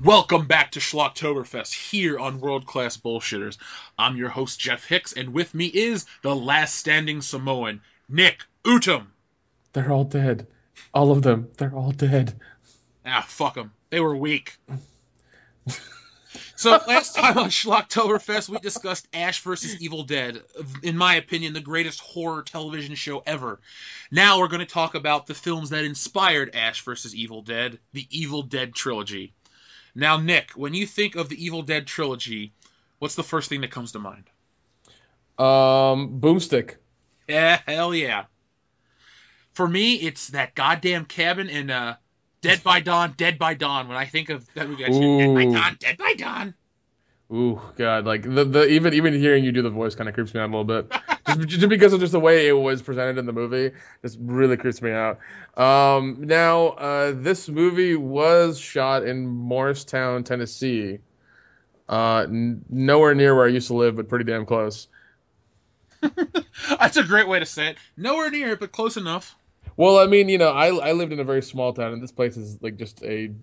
Welcome back to Schlocktoberfest here on World Class Bullshitters. I'm your host, Jeff Hicks, and with me is the last standing Samoan, Nick Utum. They're all dead. All of them. They're all dead. Ah, fuck them. They were weak. So last time on Schlocktoberfest, we discussed Ash vs. Evil Dead, in my opinion, the greatest horror television show ever. Now we're going to talk about the films that inspired Ash vs. Evil Dead, the Evil Dead Trilogy. Now, Nick, when you think of the Evil Dead Trilogy, what's the first thing that comes to mind? Boomstick. Yeah, hell yeah. For me, it's that goddamn cabin in Dead by Dawn, Dead by Dawn. When I think of that movie, I say Dead by Dawn, Dead by Dawn. Ooh, God, like the even hearing you do the voice kind of creeps me out a little bit, just because of just the way it was presented in the movie, just really creeps me out. This movie was shot in Morristown, Tennessee, nowhere near where I used to live, but pretty damn close. That's a great way to say it. Nowhere near it, but close enough. Well, I mean, I lived in a very small town, and this place is like just a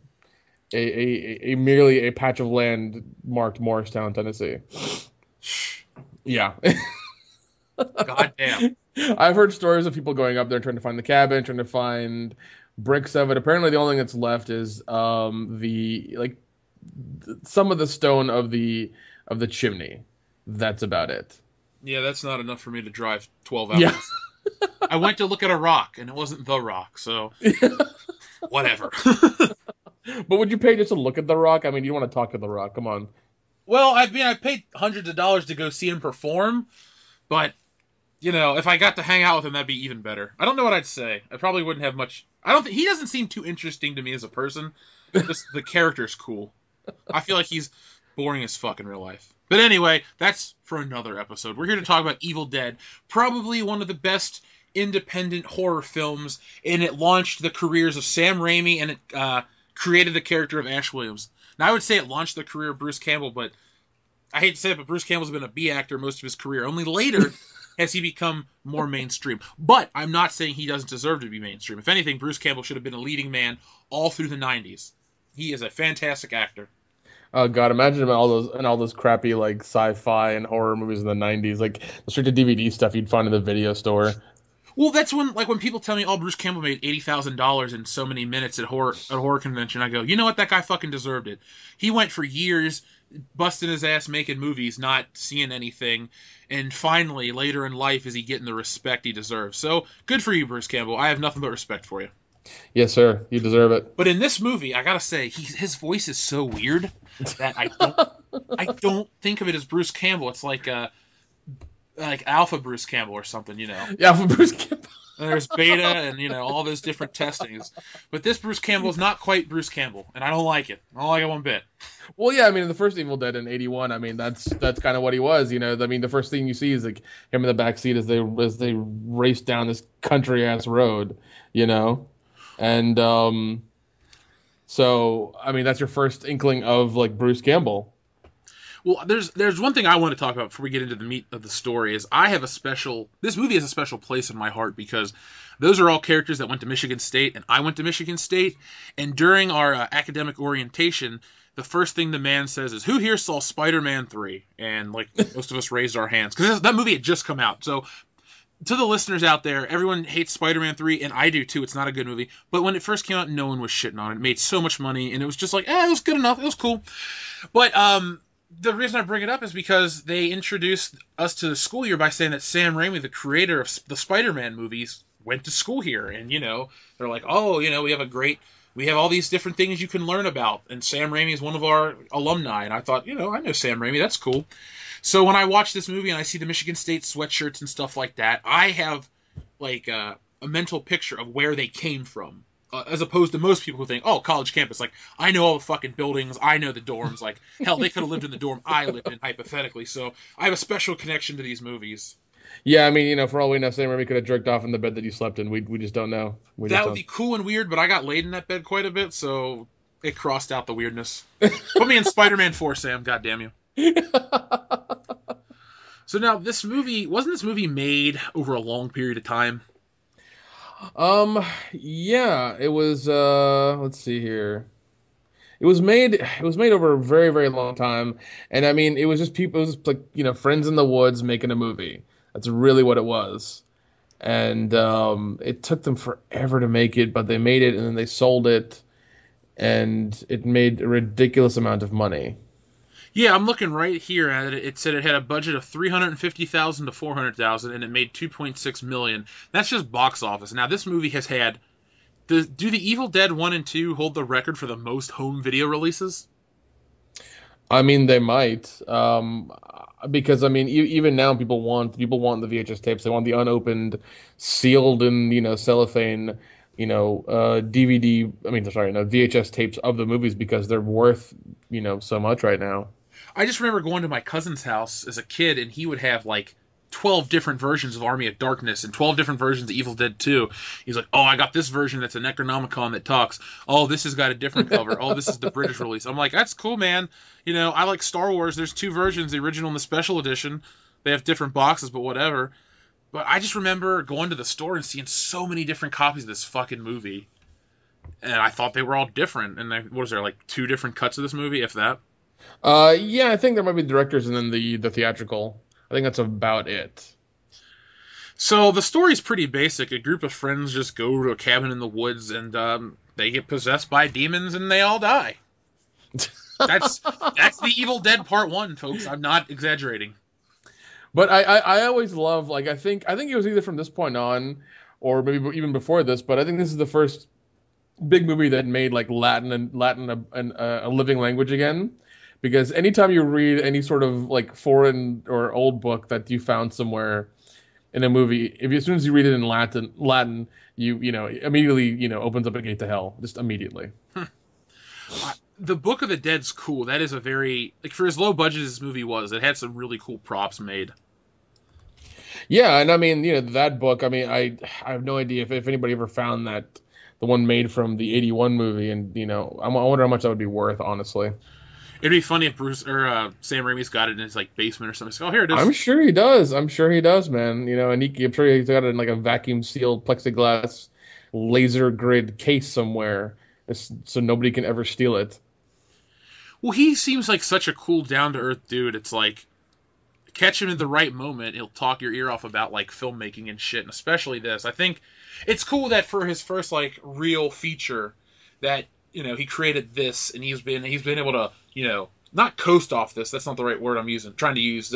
merely a patch of land marked Morristown, Tennessee. Yeah. God damn. I've heard stories of people going up there trying to find the cabin, trying to find bricks of it. Apparently, the only thing that's left is some of the stone of the chimney. That's about it. Yeah, that's not enough for me to drive 12 hours. Yeah. I went to look at a rock, and it wasn't the rock, so whatever. But would you pay just to look at the rock? I mean, you want to talk to the rock. Come on. Well, I paid hundreds of dollars to go see him perform, but, if I got to hang out with him, that'd be even better. I don't know what I'd say. I probably wouldn't have much. He doesn't seem too interesting to me as a person. Just the character's cool. I feel like he's boring as fuck in real life. But anyway, that's for another episode. We're here to talk about Evil Dead, probably one of the best independent horror films, and it launched the careers of Sam Raimi, and it created the character of Ash Williams. Now, I would say it launched the career of Bruce Campbell, but I hate to say it, but Bruce Campbell's been a B actor most of his career. Only later has he become more mainstream. But I'm not saying he doesn't deserve to be mainstream. If anything, Bruce Campbell should have been a leading man all through the 90s. He is a fantastic actor. Oh God, imagine him in all those crappy like sci-fi and horror movies in the 90s, like the straight to DVD stuff you'd find in the video store. Well, that's when people tell me, "Oh, Bruce Campbell made $80,000 in so many minutes at a horror convention." I go, you know what? That guy fucking deserved it. He went for years busting his ass making movies, not seeing anything, and finally, later in life, is he getting the respect he deserves? So good for you, Bruce Campbell. I have nothing but respect for you. Yes, sir. You deserve it. But in this movie, I gotta say, his voice is so weird that I don't think of it as Bruce Campbell. It's like Alpha Bruce Campbell or something, Yeah, Alpha Bruce Campbell. And there's Beta and, all those different testings. But this Bruce Campbell is not quite Bruce Campbell, and I don't like it. I don't like it one bit. Well, yeah, I mean, the first Evil Dead in '81, I mean, that's kind of what he was, I mean, the first thing you see is like him in the back seat as they race down this country ass road, and so I mean, that's your first inkling of like Bruce Campbell. Well, there's one thing I want to talk about before we get into the meat of the story is this movie has a special place in my heart because those are all characters that went to Michigan State, and I went to Michigan State, and during our academic orientation, the first thing the man says is, "Who here saw Spider-Man 3?" And like most of us raised our hands because that movie had just come out. So to the listeners out there, everyone hates Spider-Man 3, and I do too. It's not a good movie. But when it first came out, no one was shitting on it. It made so much money, and it was just like, it was good enough. It was cool. But the reason I bring it up is because they introduced us to the school year by saying that Sam Raimi, the creator of the Spider-Man movies, went to school here. And, they're like, oh, we have all these different things you can learn about. And Sam Raimi is one of our alumni. And I thought, I know Sam Raimi. That's cool. So when I watch this movie and I see the Michigan State sweatshirts and stuff like that, I have like a mental picture of where they came from. As opposed to most people who think, oh, college campus, like, I know all the fucking buildings, I know the dorms, like, hell, they could have lived in the dorm I lived in, hypothetically, so I have a special connection to these movies. Yeah, I mean, for all we know, Sam Raimi could have jerked off in the bed that you slept in. We just don't know. That would be cool and weird, but I got laid in that bed quite a bit, so it crossed out the weirdness. Put me in Spider-Man 4, Sam, goddamn you. So now, wasn't this movie made over a long period of time? Yeah, it was, let's see here. It was made over a very, very long time, and I mean, it was just people. It was just like friends in the woods making a movie. That's really what it was. And it took them forever to make it, but they made it, and then they sold it, and it made a ridiculous amount of money. Yeah, I'm looking right here at it. It said it had a budget of 350,000 to 400,000, and it made 2.6 million. That's just box office. Now, this movie has had. Do the Evil Dead 1 and 2 hold the record for the most home video releases? I mean, they might, because I mean, even now people want the VHS tapes. They want the unopened, sealed in cellophane, DVD. I mean, sorry, no VHS tapes of the movies because they're worth so much right now. I just remember going to my cousin's house as a kid, and he would have like 12 different versions of Army of Darkness and 12 different versions of Evil Dead 2. He's like, oh, I got this version that's a Necronomicon that talks. Oh, this has got a different cover. Oh, this is the British release. I'm like, that's cool, man. I like Star Wars. There's two versions, the original and the special edition. They have different boxes, but whatever. But I just remember going to the store and seeing so many different copies of this fucking movie. And I thought they were all different. And what was there, like two different cuts of this movie, if that? Yeah, I think there might be directors and then the theatrical. I think that's about it. So the story's pretty basic. A group of friends just go to a cabin in the woods and they get possessed by demons and they all die. That's the Evil Dead Part 1, folks. I'm not exaggerating. But I always love, like, I think it was either from this point on or maybe even before this, but I think this is the first big movie that made like Latin a living language again. Because anytime you read any sort of like foreign or old book that you found somewhere in a movie, as soon as you read it in Latin, you immediately opens up a gate to hell, just immediately. The Book of the Dead's cool. That is a very, like, for as low budget as this movie was, it had some really cool props made. Yeah, and I mean, that book. I mean, I have no idea if anybody ever found that the one made from the '81 movie, and I wonder how much that would be worth, honestly. It'd be funny if Bruce or Sam Raimi's got it in his like basement or something. So, oh, here it is. I'm sure he does. I'm sure he does, man. And I'm sure he's got it in like a vacuum sealed plexiglass laser grid case somewhere, so nobody can ever steal it. Well, he seems like such a cool, down to earth dude. It's like, catch him at the right moment, he'll talk your ear off about like filmmaking and shit, and especially this. I think it's cool that for his first like real feature, that he created this, and he's been able to not coast off this. That's not the right word I'm using. I'm trying to use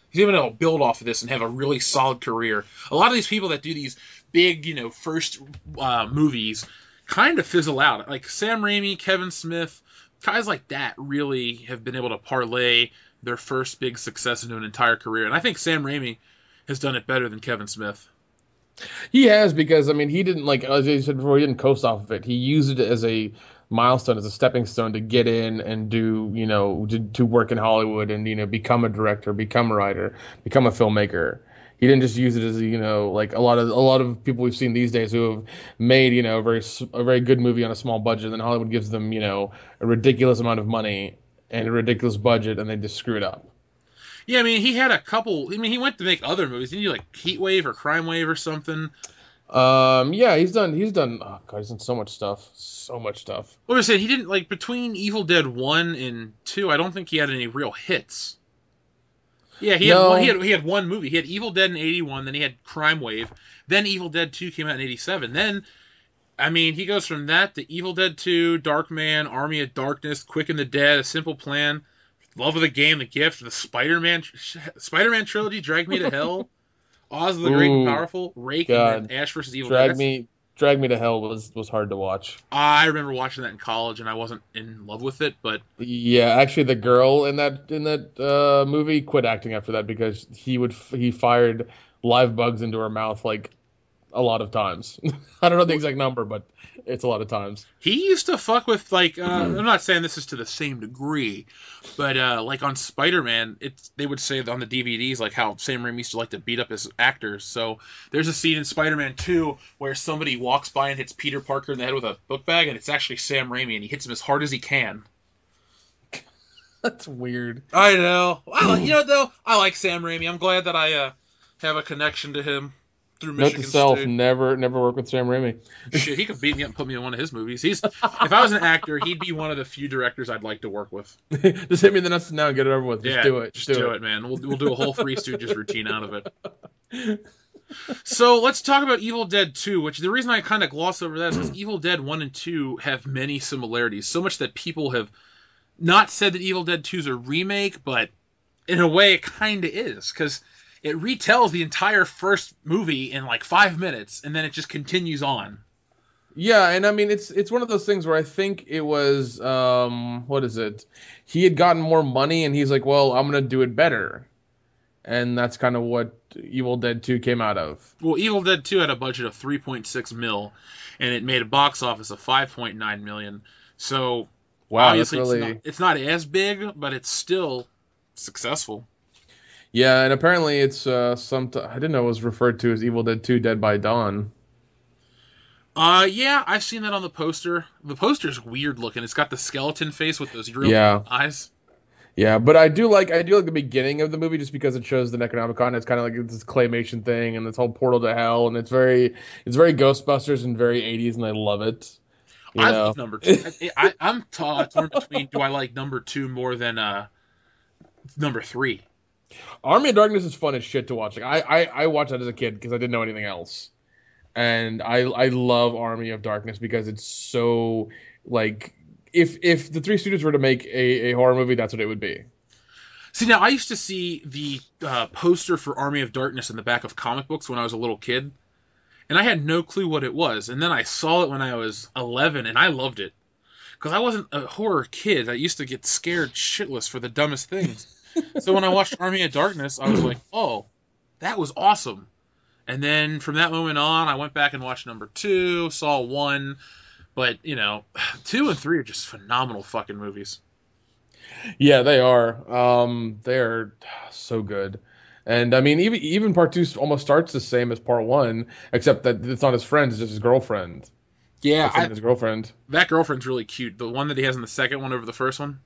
he's been able to build off of this and have a really solid career. A lot of these people that do these big first movies kind of fizzle out. Like Sam Raimi, Kevin Smith, guys like that really have been able to parlay their first big success into an entire career. And I think Sam Raimi has done it better than Kevin Smith. He has, because I mean, he didn't, like as you said before, he didn't coast off of it. He used it as a milestone, as a stepping stone to get in and do to work in Hollywood and become a director, become a writer, become a filmmaker. He didn't just use it as like a lot of people we've seen these days who have made a very good movie on a small budget, and then Hollywood gives them a ridiculous amount of money and a ridiculous budget, and they just screw it up. Yeah, I mean, he had a couple. I mean, he went to make other movies. Didn't he, like Heat Wave or Crime Wave or something? Yeah, he's done. Oh god, he's done so much stuff. What was it? He didn't, like, between Evil Dead 1 and 2. I don't think he had any real hits. Yeah, he had one movie. He had Evil Dead in '81, then he had Crime Wave, then Evil Dead 2 came out in '87. Then, I mean, he goes from that to Evil Dead 2, Darkman, Army of Darkness, Quick and the Dead, A Simple Plan, Love of the Game, The Gift, the Spider-Man trilogy, Drag Me to Hell, Oz the Great and Powerful, Rake, and then Ash vs. Evil Dead. Drag Me to Hell was hard to watch. I remember watching that in college, and I wasn't in love with it, but yeah, actually, the girl in that movie quit acting after that because he fired live bugs into her mouth like a lot of times. I don't know the exact number, but it's a lot of times. He used to fuck with, like, I'm not saying this is to the same degree, but like on Spider-Man, they would say on the DVDs like how Sam Raimi used to like to beat up his actors. So there's a scene in Spider-Man 2 where somebody walks by and hits Peter Parker in the head with a book bag, and it's actually Sam Raimi, and he hits him as hard as he can. That's weird. I know. Though, I like Sam Raimi. I'm glad that I have a connection to him. through Note to Michigan self: State. never work with Sam Raimi. Shit, he could beat me up and put me in one of his movies. If I was an actor, he'd be one of the few directors I'd like to work with. Just hit me in the nuts now and get it over with. Just Yeah, do it. just do it, man. We'll do a whole Three Stooges routine out of it. So let's talk about Evil Dead 2, which the reason I kind of gloss over that is because Evil Dead 1 and 2 have many similarities. So much that people have not said that Evil Dead 2 is a remake, but in a way it kind of is, because it retells the entire first movie in like 5 minutes, and then it just continues on. Yeah, and I mean it's one of those things where I think it was what is it? He had gotten more money and he's like, well, I'm gonna do it better, and that's kind of what Evil Dead 2 came out of. Well, Evil Dead 2 had a budget of 3.6 mil, and it made a box office of 5.9 million. So Wow, obviously that's really... it's not as big, but it's still successful. Yeah, and apparently it's I didn't know it was referred to as Evil Dead 2: Dead by Dawn. Yeah, I've seen that on the poster. The poster's weird looking. It's got the skeleton face with those real eyes. Yeah, but I do like the beginning of the movie just because it shows the Necronomicon. It's kind of like this claymation thing and this whole portal to hell, and it's very Ghostbusters and very 80s, and I love it. I love number 2. I'm torn between, do I like number 2 more than number 3? Army of Darkness is fun as shit to watch. Like I watched that as a kid because I didn't know anything else. And I love Army of Darkness because it's so, like, if the Three Stooges were to make a horror movie, that's what it would be. See, now I used to see the poster for Army of Darkness in the back of comic books when I was a little kid, and I had no clue what it was. And then I saw it when I was 11, and I loved it. Because I wasn't a horror kid. I used to get scared shitless for the dumbest things. So when I watched Army of Darkness, I was like, oh, that was awesome. And then from that moment on, I went back and watched number 2, saw 1. But, 2 and 3 are just phenomenal fucking movies. Yeah, they are. They're so good. And, I mean, even part 2 almost starts the same as part 1, except that it's not his friend, it's just his girlfriend. Yeah. His girlfriend. That girlfriend's really cute. The one that he has in the second one over the first one.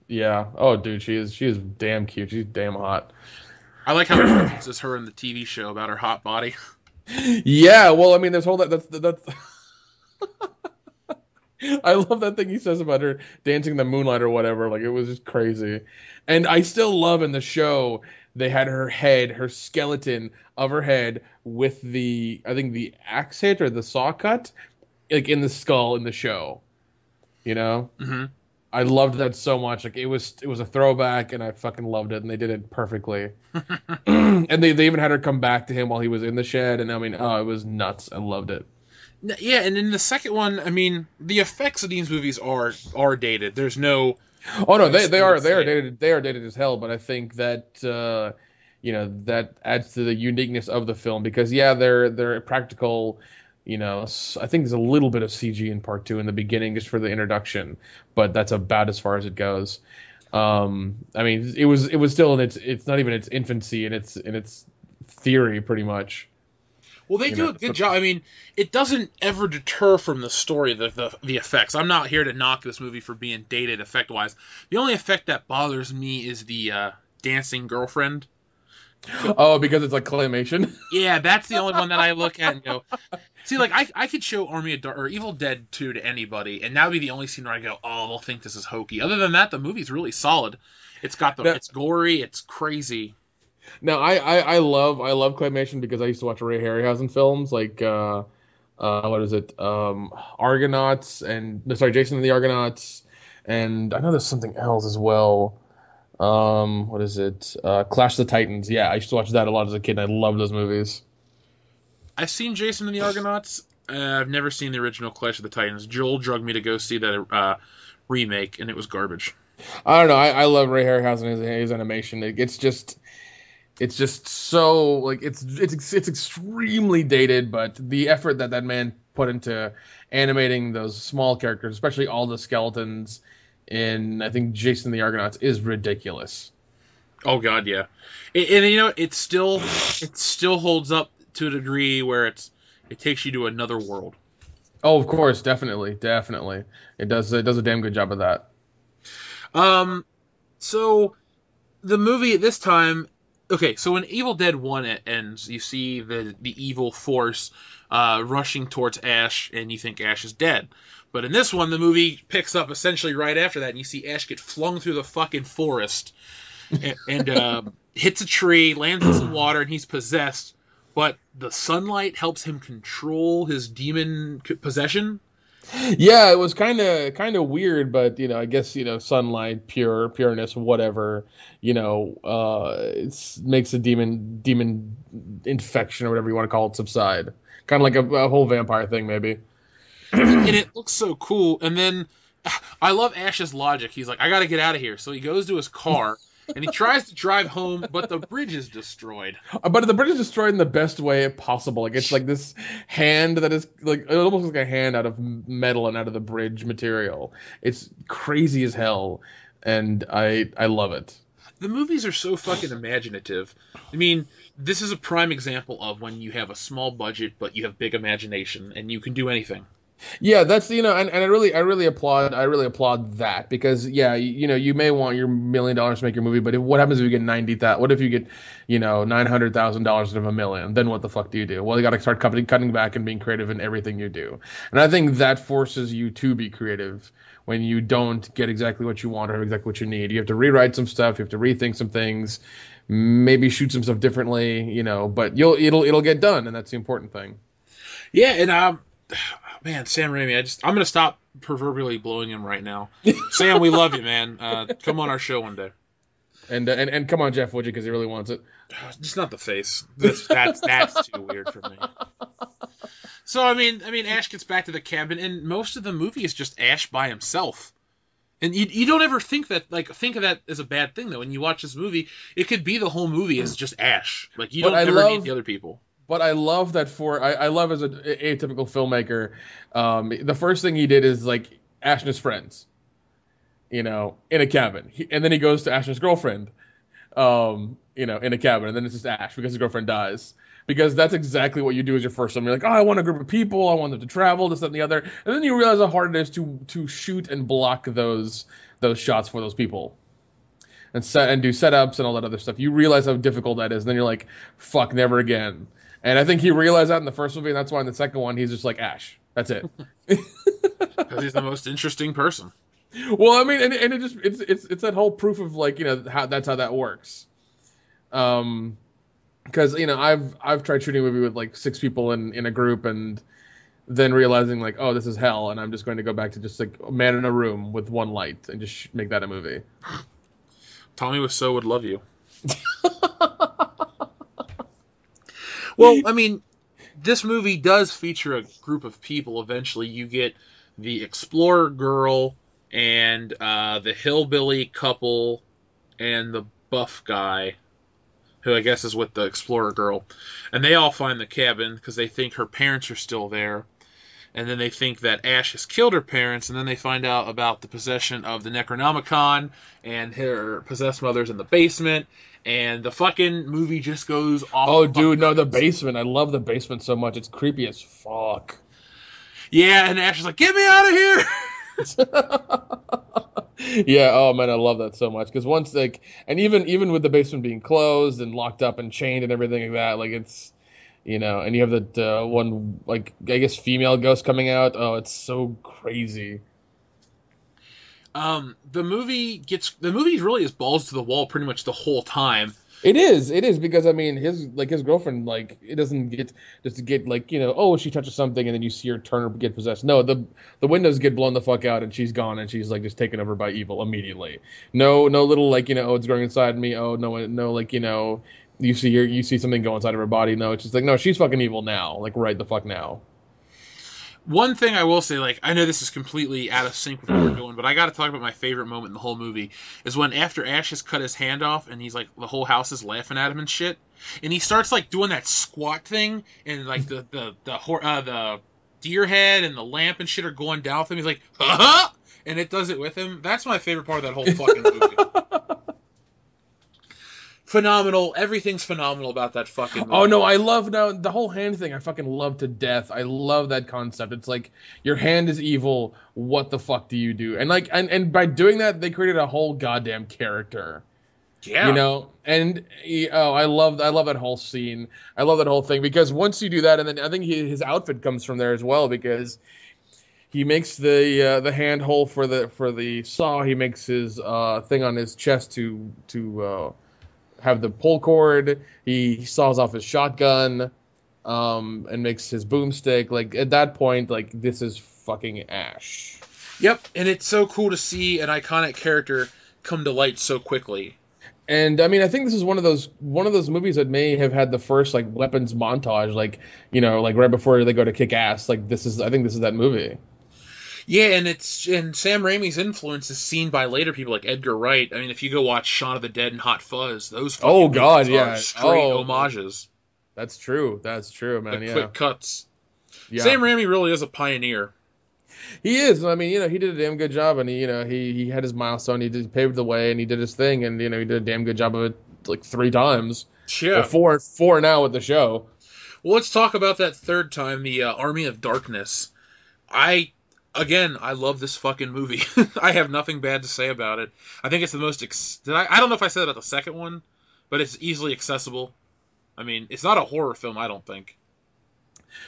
Yeah. Oh, dude, she is damn cute. She's damn hot. I like how it references her in the TV show about her hot body. Yeah, well, I mean, there's that's I love that thing he says about her dancing in the moonlight or whatever. Like, it was just crazy. And I still love in the show they had her skeleton of her head with the axe hit or the saw cut, like in the skull in the show. Mm-hmm. I loved that so much. Like, it was a throwback, and I fucking loved it, and they did it perfectly. And they even had her come back to him while he was in the shed, and I mean, oh, it was nuts. I loved it. Yeah, and in the second one, I mean, the effects of these movies are dated. There's no... Oh no, they are dated. They are dated as hell, but I think that that adds to the uniqueness of the film because they're practical. I think there's a little bit of CG in part 2 in the beginning just for the introduction, but that's about as far as it goes. I mean, it was still in it's not even its infancy in its theory pretty much. Well, they do a good job. I mean, it doesn't ever deter from the story, the effects. I'm not here to knock this movie for being dated effect-wise. The only effect that bothers me is the dancing girlfriend. Oh, because it's like claymation? Yeah, that's the only one that I look at and go... See, like, I could show or Evil Dead 2 to anybody, and that would be the only scene where I go, oh, they'll think this is hokey. Other than that, the movie's really solid. It's got it's gory, it's crazy. No, I love claymation because I used to watch Ray Harryhausen films like what is it? Argonauts Jason and the Argonauts, and I know there's something else as well. What is it? Clash of the Titans. Yeah, I used to watch that a lot as a kid, and I love those movies. I've seen Jason and the Argonauts. I've never seen the original Clash of the Titans. Joel drugged me to go see that remake, and it was garbage. I don't know. I love Ray Harryhausen and his animation. It's just so like it's extremely dated, but the effort that man put into animating those small characters, especially all the skeletons in I think Jason and the Argonauts, is ridiculous. Oh God, yeah. And it still holds up to a degree where it takes you to another world. Oh, of course, definitely. It does a damn good job of that. So the movie at this time, okay, so when Evil Dead 1 ends, you see the evil force rushing towards Ash, and you think Ash is dead. But in this one, the movie picks up essentially right after that, and you see Ash get flung through the fucking forest and hits a tree, lands in some water, and he's possessed. But the sunlight helps him control his demon possession. Yeah, it was kind of weird, but I guess sunlight, pureness, whatever, it makes the demon infection or whatever you want to call it subside. Kind of like a whole vampire thing, maybe. And it looks so cool. And then I love Ash's logic. He's like, I got to get out of here. So he goes to his car. And he tries to drive home, but the bridge is destroyed. But the bridge is destroyed in the best way possible. Like, it's like this hand that is like, it almost looks like a hand out of metal and out of the bridge material. It's crazy as hell, and I love it. The movies are so fucking imaginative. I mean, this is a prime example of when you have a small budget, but you have big imagination, and you can do anything. Yeah, that's and I really applaud that, because you may want your $1 million to make your movie, but what happens if you get 90,000? What if you get $900,000 out of $1 million? Then what the fuck do you do? Well, you got to start cutting back and being creative in everything you do, and I think that forces you to be creative when you don't get exactly what you want or exactly what you need. You have to rewrite some stuff, you have to rethink some things, maybe shoot some stuff differently, but it'll get done, and that's the important thing. Yeah, and man, Sam Raimi, I'm gonna stop proverbially blowing him right now. Sam, we love you, man. Come on our show one day. And come on, Jeff, would you? Because he really wants it. Just not the face. That's too weird for me. So I mean, Ash gets back to the cabin, and most of the movie is just Ash by himself. And you don't ever think of that as a bad thing, though. When you watch this movie, it could be the whole movie is just Ash. Like, you don't ever meet the other people. But I love that I love, as an atypical filmmaker, the first thing he did is like Ash and his friends, in a cabin. And then he goes to Ash and his girlfriend, in a cabin. And then it's just Ash because his girlfriend dies. Because that's exactly what you do as your first film. You're like, oh, I want a group of people. I want them to travel, this, that, and the other. And then you realize how hard it is to shoot and block those shots for those people. And do setups and all that other stuff. You realize how difficult that is. And then you're like, fuck, never again. And I think he realized that in the first movie, and that's why in the second one he's just like Ash. That's it. Because he's the most interesting person. Well, I mean, and it's that whole proof of, like, how that works. Because I've tried shooting a movie with like 6 people in a group, and then realizing like, oh, this is hell, and I'm just going to go back to just like a man in a room with one light and just make that a movie. Tommy Wiseau would love you. Well, I mean, this movie does feature a group of people. Eventually, you get the explorer girl and the hillbilly couple and the buff guy, who I guess is with the explorer girl. And they all find the cabin because they think her parents are still there. And then they think that Ash has killed her parents, and then they find out about the possession of the Necronomicon, and her possessed mother's in the basement, and the fucking movie just goes off. Oh, dude, no, the basement. I love the basement so much. It's creepy as fuck. Yeah, and Ash is like, get me out of here! Yeah, oh man, I love that so much. Because once, like, and even with the basement being closed and locked up and chained and everything like that, like, it's, and you have that one, like, I guess female ghost coming out. Oh, it's so crazy. The movie really is balls to the wall pretty much the whole time. It is because, I mean, his girlfriend, like, it doesn't get just to get, like, oh, she touches something and then you see her turn or get possessed. No, the windows get blown the fuck out and she's gone and she's, like, just taken over by evil immediately. No little, like, oh, it's growing inside me. Oh, no, like, you see something go inside of her body. No, it's just like, no, she's fucking evil now. Like, right the fuck now. One thing I will say, like, I know this is completely out of sync with what we're doing, but I got to talk about my favorite moment in the whole movie is when after Ash has cut his hand off and he's like, the whole house is laughing at him and shit, and he starts like doing that squat thing, and like the deer head and the lamp and shit are going down with him. He's like, ha, and it does it with him. That's my favorite part of that whole fucking movie. Phenomenal. Everything's phenomenal about that fucking movie. Oh, no, I love the whole hand thing. I fucking love to death. I love that concept. It's like, your hand is evil. What the fuck do you do? And like, and by doing that, they created a whole goddamn character. You Yeah. know, and I love that whole scene. I love that whole thing because once you do that, and then I think his outfit comes from there as well because he makes the hand hole for the saw. He makes his thing on his chest to have the pull cord. He saws off his shotgun, and makes his boomstick. Like at that point, like this is fucking Ash. Yep, and it's so cool to see an iconic character come to light so quickly. And I mean, I think this is one of those movies that may have had the first like weapons montage, like like right before they go to kick ass. Like I think this is that movie. Yeah, and Sam Raimi's influence is seen by later people like Edgar Wright. I mean, if you go watch Shaun of the Dead and Hot Fuzz, those Oh fucking God, movies are yeah. straight Oh, homages. that's true. That's true, man. The Yeah, quick cuts. yeah. Sam Raimi really is a pioneer. He is. I mean, he did a damn good job, and he had his milestone. He paved the way, and he did his thing, and he did a damn good job of it like 3 times. Yeah. Or four now with the show. Well, let's talk about that third time, the Army of Darkness. I love this fucking movie. I have nothing bad to say about it. I think it's the most... I don't know if I said about the second one, but it's easily accessible. I mean, it's not a horror film, I don't think.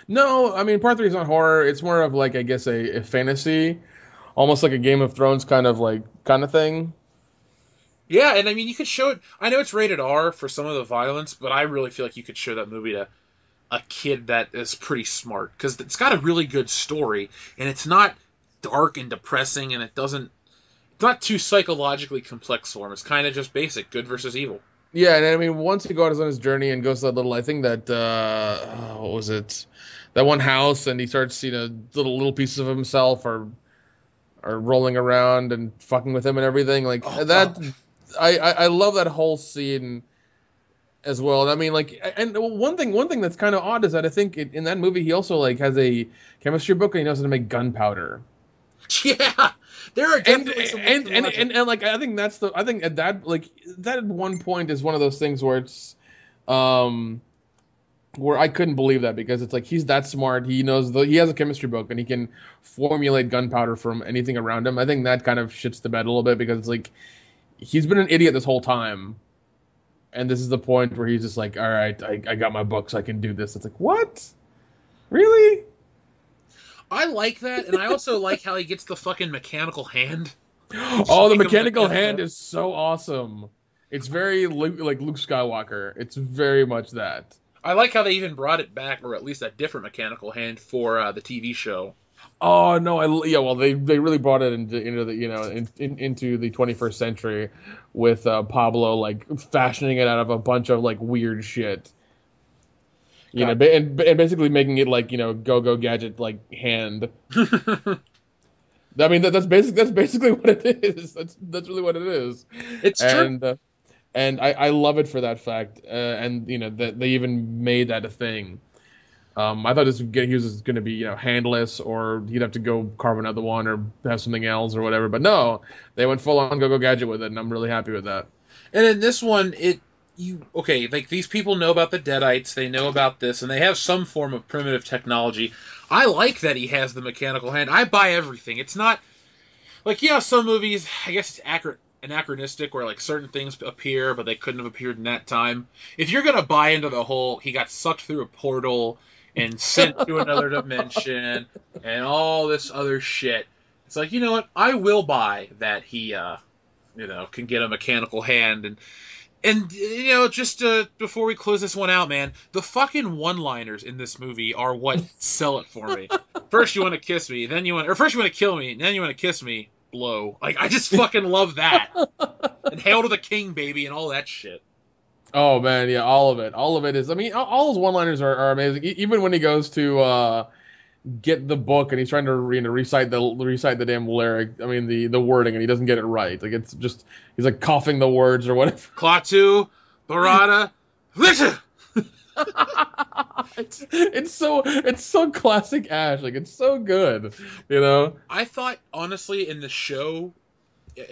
No, I mean, part 3 is not horror. It's more of like, I guess, a fantasy, almost like a Game of Thrones kind of thing. Yeah, and I mean, you could show it... I know it's rated R for some of the violence, but I really feel like you could show that movie to a kid that is pretty smart, because it's got a really good story, and it's not dark and depressing, and it's not too psychologically complex for him. It's kind of just basic, good versus evil. Yeah, and I mean, once he goes on his journey and goes to that little, I think that, what was it? That one house, and he starts, little pieces of himself are rolling around and fucking with him and everything. Like, that, I love that whole scene as well. And I mean, like, and one thing that's kind of odd is that I think in that movie he also, like, has a chemistry book and he knows how to make gunpowder. Yeah, there are definitely some and like I think at that, like, that at one point is one of those things where it's where I couldn't believe that, because it's like he's that smart, he has a chemistry book and he can formulate gunpowder from anything around him. I think that kind of shits the bed a little bit, because it's like he's been an idiot this whole time, and this is the point where he's just like, all right, I got my books, I can do this. It's like, what? Really? I like that, and I also like how he gets the fucking mechanical hand. Oh, the mechanical hand is so awesome. It's very like Luke Skywalker. It's very much that. I like how they even brought it back, or at least a different mechanical hand for the TV show. Oh no, well they really brought it into the into the 21st century with Pablo like fashioning it out of a bunch of like weird shit. And basically making it like go gadget like hand. I mean that's basically what it is. That's really what it is. It's true. And I love it for that fact. And that they even made that a thing. I thought he was going to be handless, or he'd have to go carve another one or have something else or whatever. But no, they went full on go gadget with it, and I'm really happy with that. And in this one, like these people know about the Deadites, they know about this, and they have some form of primitive technology. I like that he has the mechanical hand. I buy everything. It's not like some movies, I guess it's anachronistic, where like certain things appear but they couldn't have appeared in that time. If you're gonna buy into the whole he got sucked through a portal and sent to another dimension and all this other shit, it's like, you know what, I will buy that he can get a mechanical hand. And just before we close this one out, man, the fucking one-liners in this movie are what sell it for me. First you want to kiss me, first you want to kill me, and then you want to kiss me, blow. Like, I just fucking love that. And Hail to the King, baby, and all that shit. Oh man, yeah, all of it is. I mean, all those one-liners are amazing. Even when he goes to get the book and he's trying to recite the damn lyric. I mean the wording, and he doesn't get it right. Like, it's just he's like coughing the words or whatever. Klaatu, Barada, Lita. It's so classic Ash. Like, it's so good. I thought honestly in the show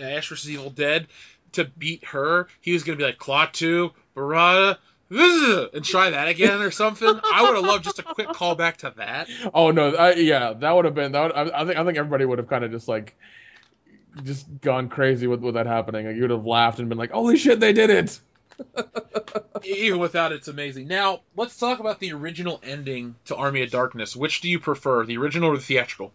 Ash vs. Evil Dead, to beat her, he was gonna be like Klaatu, Barada, and try that again or something. I would have loved just a quick callback to that. Oh no, that would have been that. I think everybody would have kind of just like just gone crazy with that happening. Like, you would have laughed and been like, "Holy shit, they did it!" Even without it's amazing. Now, let's talk about the original ending to Army of Darkness. Which do you prefer, the original or the theatrical?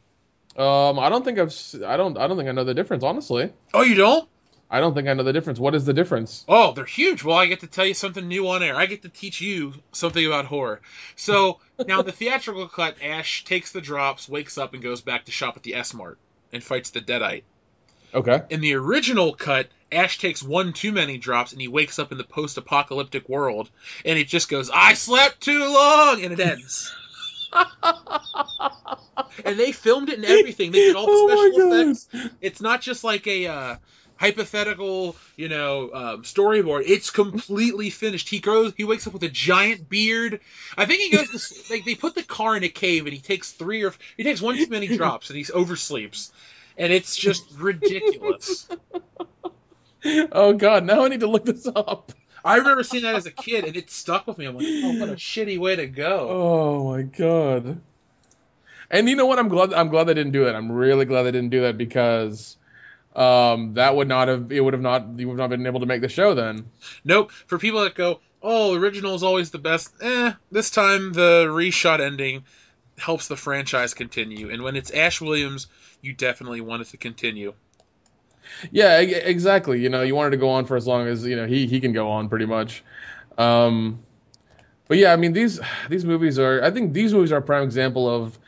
I don't think I don't think I know the difference, honestly. Oh, you don't? I don't think I know the difference. What is the difference? Oh, they're huge. Well, I get to tell you something new on air. I get to teach you something about horror. So, now the theatrical cut, Ash takes the drops, wakes up, and goes back to shop at the S-Mart and fights the Deadite. Okay. In the original cut, Ash takes one too many drops, and he wakes up in the post-apocalyptic world, and it just goes, "I slept too long," and it ends. And they filmed it and everything. They did all the special effects. It's not just like a hypothetical, storyboard. It's completely finished. He wakes up with a giant beard. I think he goes to, like, they put the car in a cave, and he takes one too many drops, and he oversleeps, and it's just ridiculous. Oh God! Now I need to look this up. I remember seeing that as a kid, and it stuck with me. I'm like, oh, what a shitty way to go. Oh my God! And you know what? I'm glad they didn't do that. I'm really glad they didn't do that, because you would have not been able to make the show then. Nope. For people that go, oh, original is always the best. This time the reshot ending helps the franchise continue. And when it's Ash Williams, you definitely want it to continue. Yeah, exactly. You wanted to go on for as long as he can go on, pretty much. But yeah, I mean, these movies are. I think these movies are a prime example of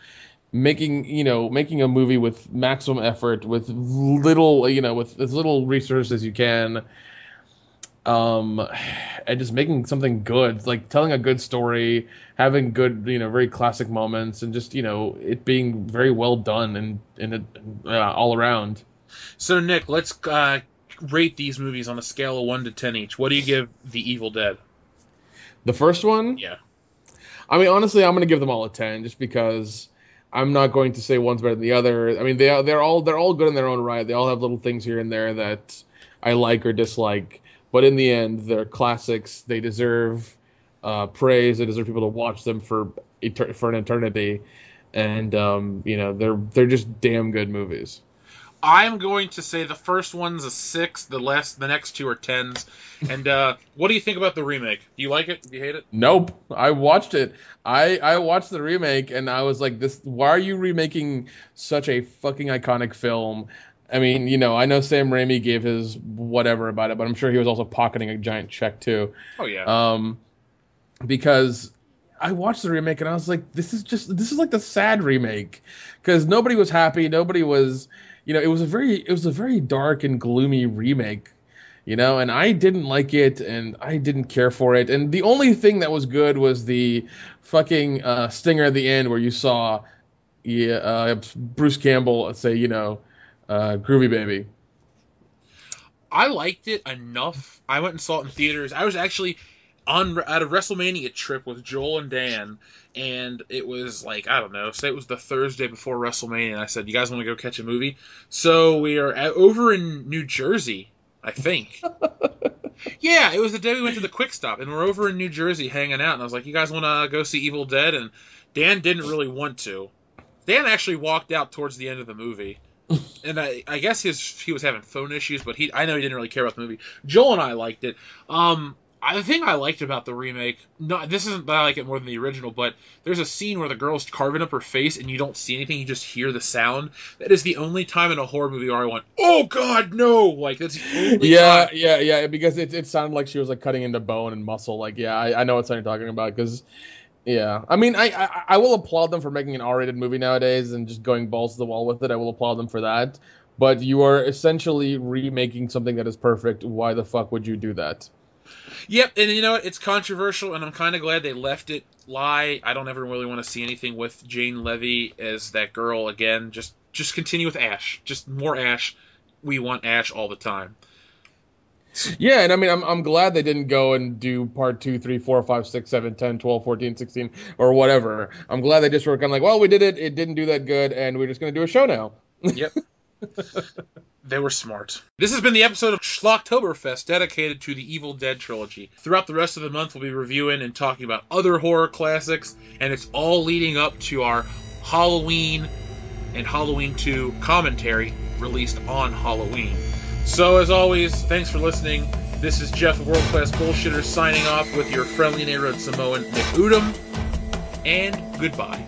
making a movie with maximum effort, with little with as little resources as you can, and just making something good, like telling a good story, having good very classic moments, and just it being very well done and all around. So Nick, let's rate these movies on a scale of 1 to 10 each. What do you give The Evil Dead? The first one? Yeah. I mean, honestly, I'm going to give them all a 10, just because I'm not going to say one's better than the other. I mean, they're all good in their own right. They all have little things here and there that I like or dislike, but in the end, they're classics. They deserve praise. They deserve people to watch them for an eternity, and they're just damn good movies. I'm going to say the first one's a 6, the next two are 10s. And what do you think about the remake? Do you like it? Do you hate it? Nope. I watched it. I watched the remake, and I was like, why are you remaking such a fucking iconic film? I mean, I know Sam Raimi gave his whatever about it, but I'm sure he was also pocketing a giant check too. Oh yeah. Because I watched the remake and I was like, this is like the sad remake, because nobody was happy. Nobody was. It was a very dark and gloomy remake, and I didn't like it, and I didn't care for it. And the only thing that was good was the fucking stinger at the end, where you saw Bruce Campbell say, "Groovy baby." I liked it enough. I went and saw it in theaters. I was actually at a WrestleMania trip with Joel and Dan, and it was like, I don't know, say it was the Thursday before WrestleMania, and I said, you guys want to go catch a movie? So we are over in New Jersey, I think. Yeah, it was the day we went to the Quick Stop, and we're over in New Jersey hanging out, and I was like, you guys want to go see Evil Dead? And Dan didn't really want to. Dan actually walked out towards the end of the movie. And I guess he was having phone issues, but I know he didn't really care about the movie. Joel and I liked it. The thing I liked about the remake, this isn't that I like it more than the original, but there's a scene where the girl's carving up her face and you don't see anything, you just hear the sound. That is the only time in a horror movie where I went, oh God, no! Like, that's the only time. Yeah, because it sounded like she was like cutting into bone and muscle. Like, yeah, I know what you're talking about, because, yeah. I mean, I will applaud them for making an R-rated movie nowadays and just going balls to the wall with it. I will applaud them for that. But you are essentially remaking something that is perfect. Why the fuck would you do that? Yep, and you know what? It's controversial, and I'm kind of glad they left it lie. I don't ever really want to see anything with Jane Levy as that girl again. Just continue with Ash. Just more Ash. We want Ash all the time. Yeah, and I mean, I'm glad they didn't go and do part 2, 3, 4, 5, 6, 7, 10, 12, 14, 16, or whatever. I'm glad they just were kind of like, well, we did it. It didn't do that good, and we're just going to do a show now. Yep. They were smart. This has been the episode of Schlocktoberfest dedicated to the Evil Dead trilogy. Throughout the rest of the month, we'll be reviewing and talking about other horror classics, and it's all leading up to our Halloween and Halloween 2 commentary released on Halloween. So, as always, thanks for listening. This is Jeff of World Class Bullshitters signing off with your friendly neighborhood Samoan Nick Udom, and goodbye.